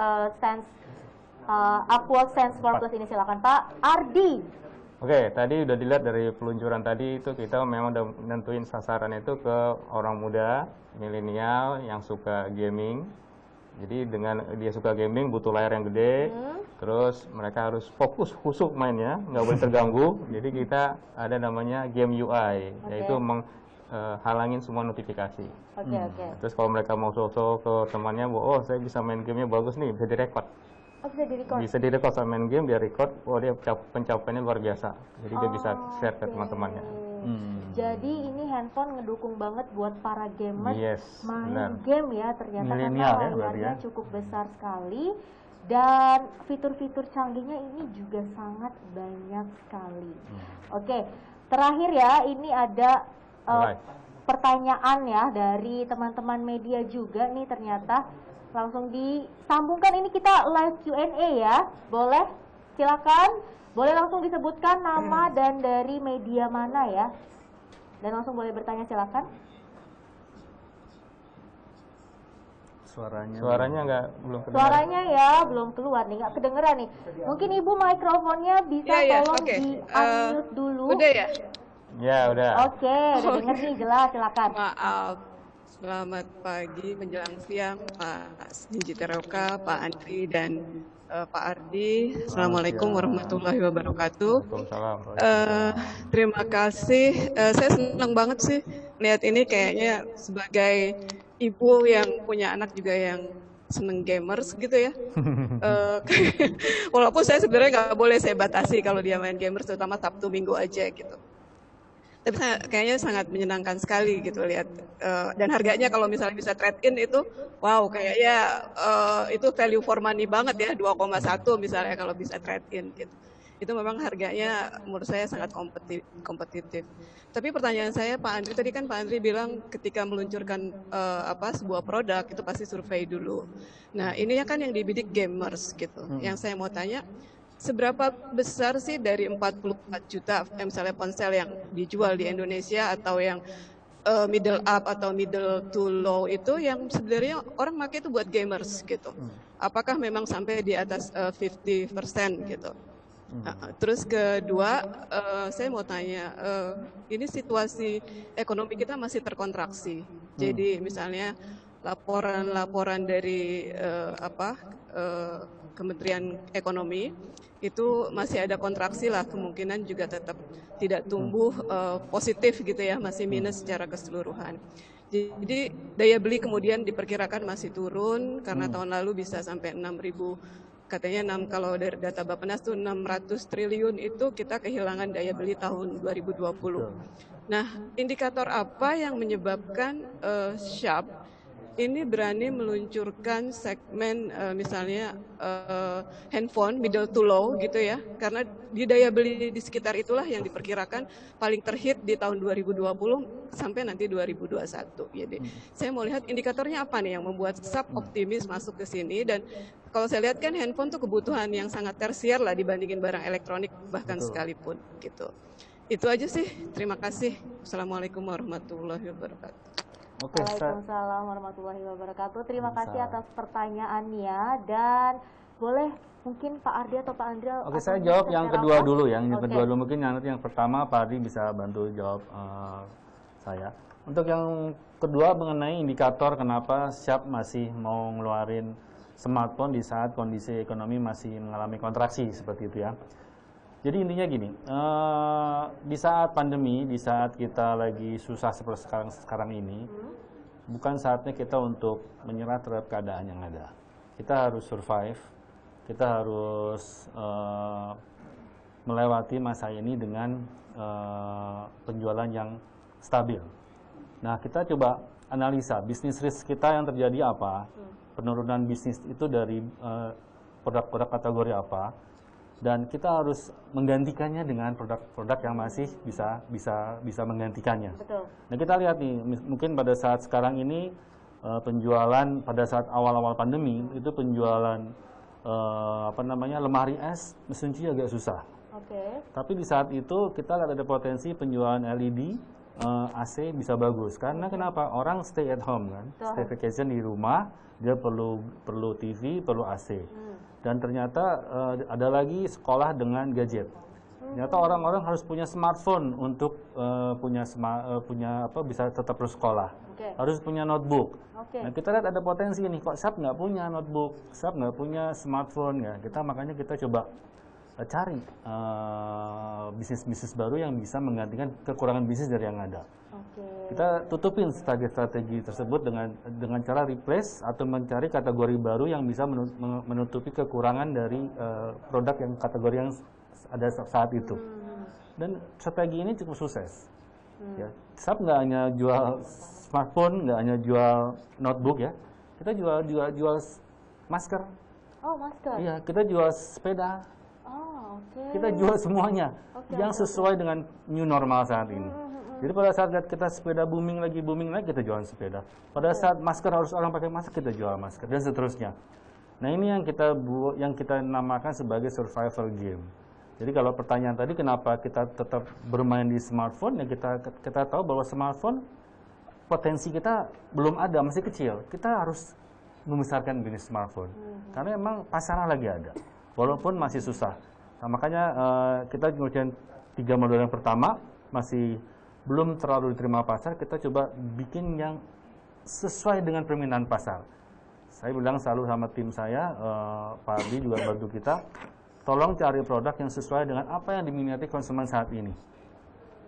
Aquasense 4 Plus ini? Silakan Pak Ardi. Oke, tadi udah dilihat dari peluncuran tadi itu kita memang udah nentuin sasaran itu ke orang muda, milenial yang suka gaming. Jadi dengan dia suka gaming butuh layar yang gede, terus mereka harus fokus khusyuk mainnya, nggak boleh terganggu. Jadi kita ada namanya game UI, yaitu halangin semua notifikasi. Terus kalau mereka mau sosok ke temannya, oh saya bisa main gamenya bagus nih, bisa direkod. Oh, bisa direkod? Bisa direkod sama main game, dia record, oh dia pencapaiannya luar biasa. Jadi dia bisa share ke teman-temannya. Jadi ini handphone ngedukung banget buat para gamers main game ya, ternyata milenial karena layarnya cukup besar sekali. Dan fitur-fitur canggihnya ini juga sangat banyak sekali. Oke, terakhir ya, ini ada pertanyaan ya dari teman-teman media juga nih, ternyata langsung disambungkan. Ini kita live Q&A ya, boleh silakan, boleh langsung disebutkan nama dan dari media mana ya, dan langsung boleh bertanya, silakan. Suaranya belum kedengeran. Suaranya ya belum keluar nih, nggak kedengeran nih. Mungkin Ibu mikrofonnya bisa tolong di-unmute dulu. Udah ya? Ya udah. Oke, udah denger nih, jelas, silakan. Maaf. Selamat pagi menjelang siang Pak Sinji Teroka, Pak Andri dan Pak Ardi. Assalamualaikum warahmatullahi wabarakatuh. Terima kasih. Saya senang banget sih lihat ini, kayaknya sebagai ibu yang punya anak juga yang seneng gamers gitu ya. Walaupun saya sebenarnya nggak boleh saya batasi kalau dia main gamers, terutama Sabtu Minggu aja gitu. Tapi kayaknya sangat menyenangkan sekali gitu lihat, dan harganya kalau misalnya bisa trade in itu wow, kayaknya itu value for money banget ya, 2,1 misalnya kalau bisa trade in gitu. Itu memang harganya menurut saya sangat kompetitif. Tapi pertanyaan saya, Pak Andri, tadi kan Pak Andri bilang ketika meluncurkan sebuah produk itu pasti survei dulu. Nah, ini kan yang dibidik gamers gitu. Yang saya mau tanya, seberapa besar sih dari 44 juta misalnya ponsel yang dijual di Indonesia atau yang middle up atau middle to low itu yang sebenarnya orang pakai itu buat gamers gitu? Apakah memang sampai di atas 50% gitu? Terus kedua, saya mau tanya, ini situasi ekonomi kita masih terkontraksi. Jadi misalnya laporan-laporan dari Kementerian Ekonomi itu masih ada kontraksi lah, kemungkinan juga tetap tidak tumbuh positif gitu ya, masih minus secara keseluruhan. Jadi daya beli kemudian diperkirakan masih turun karena tahun lalu bisa sampai 6.000, katanya kalau dari data Bappenas tuh 600 triliun itu kita kehilangan daya beli tahun 2020. Nah, indikator apa yang menyebabkan Sharp ini berani meluncurkan segmen misalnya handphone middle to low gitu ya, karena di daya beli di sekitar itulah yang diperkirakan paling terhit di tahun 2020 sampai nanti 2021. Jadi saya mau lihat indikatornya apa nih yang membuat Sharp optimis masuk ke sini. Dan kalau saya lihat kan handphone tuh kebutuhan yang sangat tersier lah dibandingin barang elektronik bahkan sekalipun gitu. Itu aja sih, terima kasih. Assalamualaikum warahmatullahi wabarakatuh. Waalaikumsalam warahmatullahi wabarakatuh. Terima kasih atas pertanyaannya, dan boleh mungkin Pak Ardi atau Pak Andra. Oke, saya jawab yang kedua dulu ya. Yang kedua dulu, mungkin nanti yang pertama Pak Ardi bisa bantu jawab saya. Untuk yang kedua mengenai indikator kenapa Sharp masih mau ngeluarin smartphone di saat kondisi ekonomi masih mengalami kontraksi seperti itu ya. Jadi intinya gini, di saat pandemi, di saat kita lagi susah seperti sekarang ini, bukan saatnya kita untuk menyerah terhadap keadaan yang ada. Kita harus survive, kita harus melewati masa ini dengan penjualan yang stabil. Nah, kita coba analisa bisnis risk kita yang terjadi apa, penurunan bisnis itu dari produk-produk kategori apa, dan kita harus menggantikannya dengan produk-produk yang masih bisa menggantikannya. Betul. Nah, kita lihat nih, mungkin pada saat sekarang ini penjualan pada saat awal-awal pandemi itu penjualan lemari es, mesin cuci agak susah. Tapi di saat itu kita lihat ada potensi penjualan LED, AC bisa bagus. Karena kenapa? Orang stay at home kan, stay vacation di rumah, dia perlu TV, perlu AC. Dan ternyata ada lagi sekolah dengan gadget. Ternyata orang-orang harus punya smartphone untuk bisa tetap bersekolah. Harus punya notebook. Nah, kita lihat ada potensi nih, kok Sharp nggak punya notebook, Sharp nggak punya smartphone ya. Makanya kita coba cari bisnis-bisnis baru yang bisa menggantikan kekurangan bisnis dari yang ada. Kita tutupin strategi tersebut dengan cara replace atau mencari kategori baru yang bisa menutupi kekurangan dari produk yang kategori yang ada saat itu. Dan strategi ini cukup sukses. Ya, Sharp nggak hanya jual smartphone, nggak hanya jual notebook ya, kita jual masker. Oh, masker. Iya, kita jual sepeda. Kita jual semuanya yang sesuai dengan new normal saat ini. Jadi pada saat kita sepeda booming lagi, kita jualan sepeda. Pada saat masker harus orang pakai masker, kita jual masker, dan seterusnya. Nah, ini yang kita namakan sebagai survival game. Jadi kalau pertanyaan tadi kenapa kita tetap bermain di smartphone, ya kita tahu bahwa smartphone potensi kita belum ada, masih kecil. Kita harus membesarkan bisnis smartphone. Karena memang pasarnya lagi ada, walaupun masih susah. Nah, makanya kita ngerjain 3 model yang pertama masih belum terlalu diterima pasar, kita coba bikin yang sesuai dengan permintaan pasar. Saya bilang selalu sama tim saya, Pak Ardi juga bantu kita, tolong cari produk yang sesuai dengan apa yang diminati konsumen saat ini.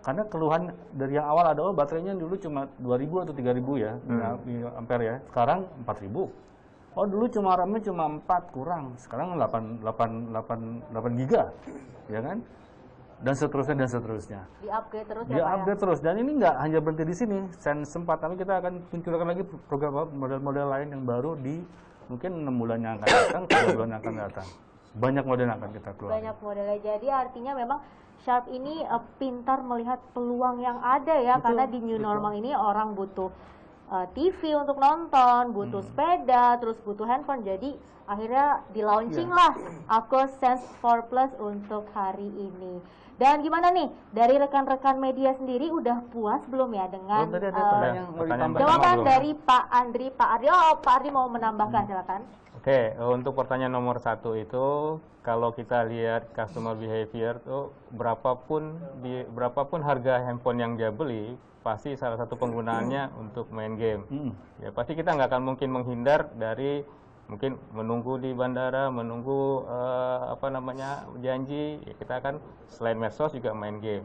Karena keluhan dari yang awal ada, baterainya dulu cuma 2000 atau 3000 ya, ampere ya, sekarang 4000. Oh, dulu RAM-nya cuma 4 kurang, sekarang 8 giga, ya kan? Dan seterusnya. Di-upgrade terus Di-upgrade terus. Dan ini nggak hanya berhenti di sini. Sempat tapi kita akan munculkan lagi program model-model lain yang baru di mungkin 6 bulan yang akan datang, 3 bulan yang akan datang. Banyak model yang akan kita keluarkan. Banyak modelnya. Jadi artinya memang Sharp ini pintar melihat peluang yang ada ya. Betul, karena di new normal ini orang butuh TV untuk nonton, butuh sepeda, terus butuh handphone. Jadi akhirnya di launching lah Aquos Sense 4 Plus untuk hari ini. Dan gimana nih dari rekan-rekan media sendiri udah puas belum ya dengan jawaban dari Pak Andri? Pak Ardi, Pak Ardi mau menambahkan, silakan. Oke, untuk pertanyaan nomor 1 itu, kalau kita lihat customer behavior tuh berapapun harga handphone yang dia beli, pasti salah satu penggunaannya untuk main game. Ya pasti kita nggak akan mungkin menghindar dari mungkin menunggu di bandara, menunggu janji. Ya, kita akan selain medsos juga main game.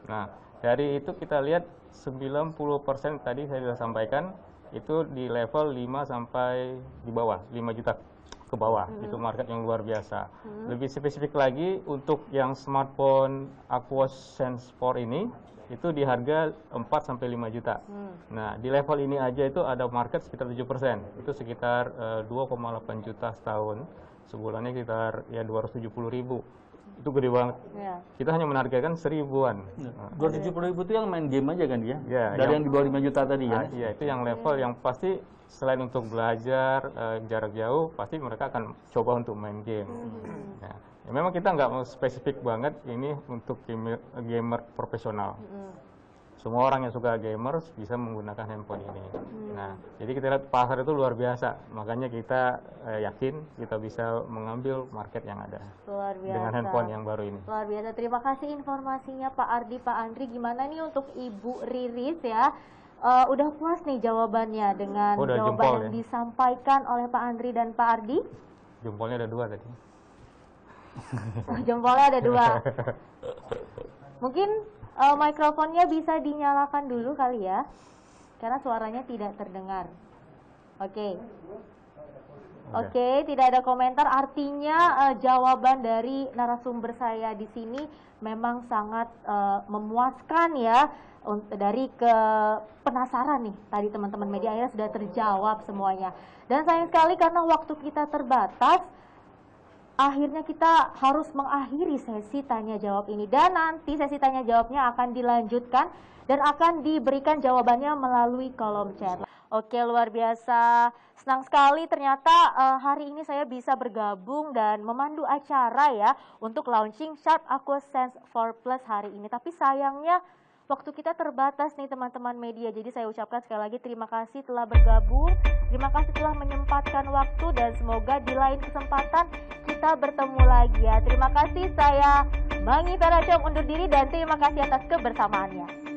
Nah dari itu kita lihat 90% tadi saya sudah sampaikan itu di level 5 sampai di bawah 5 juta ke bawah. Itu market yang luar biasa. Lebih spesifik lagi untuk yang smartphone Aquos Sense 4 ini itu di harga 4 sampai 5 juta. Nah, di level ini aja itu ada market sekitar 7%. Itu sekitar 2,8 juta setahun. Sebulannya sekitar ya 270.000. Itu gede banget. Kita hanya menargetkan 1000-an. 270.000 itu yang main game aja kan dia? Ya, dari yang di bawah 5 juta tadi ya? Iya, itu yang level yang pasti selain untuk belajar jarak jauh, pasti mereka akan coba untuk main game. Ya, memang kita nggak mau spesifik banget ini untuk gamer profesional. Semua orang yang suka gamers bisa menggunakan handphone ini. Nah, jadi kita lihat pasar itu luar biasa. Makanya kita yakin kita bisa mengambil market yang ada. Luar biasa. Dengan handphone yang baru ini. Luar biasa. Terima kasih informasinya Pak Ardi, Pak Andri. Gimana nih untuk Ibu Riris ya? Udah puas nih jawabannya dengan jawaban yang disampaikan oleh Pak Andri dan Pak Ardi? Jempolnya ada 2 tadi. Jempolnya ada 2. Mungkin mikrofonnya bisa dinyalakan dulu kali ya, karena suaranya tidak terdengar. Oke, tidak ada komentar. Artinya jawaban dari narasumber saya di sini memang sangat memuaskan ya. Dari penasaran nih, tadi teman-teman media akhirnya sudah terjawab semuanya. Dan sayang sekali karena waktu kita terbatas, akhirnya kita harus mengakhiri sesi tanya jawab ini. Dan nanti sesi tanya jawabnya akan dilanjutkan dan akan diberikan jawabannya melalui kolom chat. Oke, luar biasa. Senang sekali ternyata hari ini saya bisa bergabung dan memandu acara ya untuk launching Sharp Aquos Sense 4 Plus hari ini. Tapi sayangnya waktu kita terbatas nih teman-teman media. Jadi saya ucapkan sekali lagi terima kasih telah bergabung. Terima kasih telah menyempatkan waktu dan semoga di lain kesempatan kita bertemu lagi ya. Terima kasih, saya Mangi Peracom undur diri dan terima kasih atas kebersamaannya.